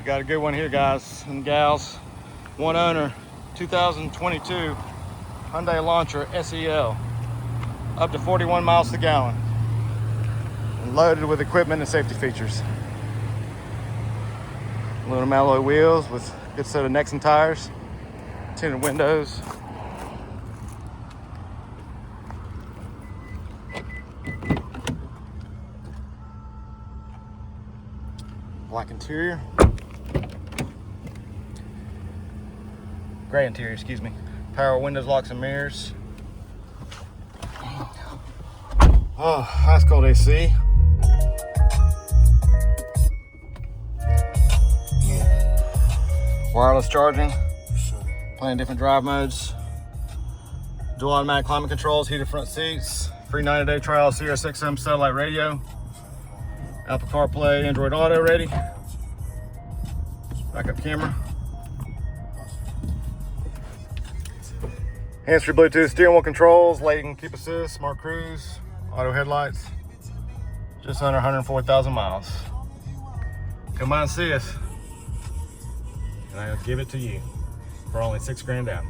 got a good one here, guys and gals. One owner, 2022 Hyundai Elantra SEL, up to 41 miles to the gallon, and loaded with equipment and safety features. Aluminum alloy wheels with a good set of necks and tires, tinted windows. Black interior. Gray interior, excuse me. Power windows, locks, and mirrors. Oh, ice cold AC. Wireless charging. Plenty of different drive modes. Dual automatic climate controls, heated front seats. Free 90-day trial Sirius XM satellite radio. Apple CarPlay, Android Auto ready. Backup camera. Hands-free Bluetooth steering wheel controls, lane keep assist, smart cruise, auto headlights. Just under 104,000 miles. Come by and see us, and I'll give it to you for only $6 grand down.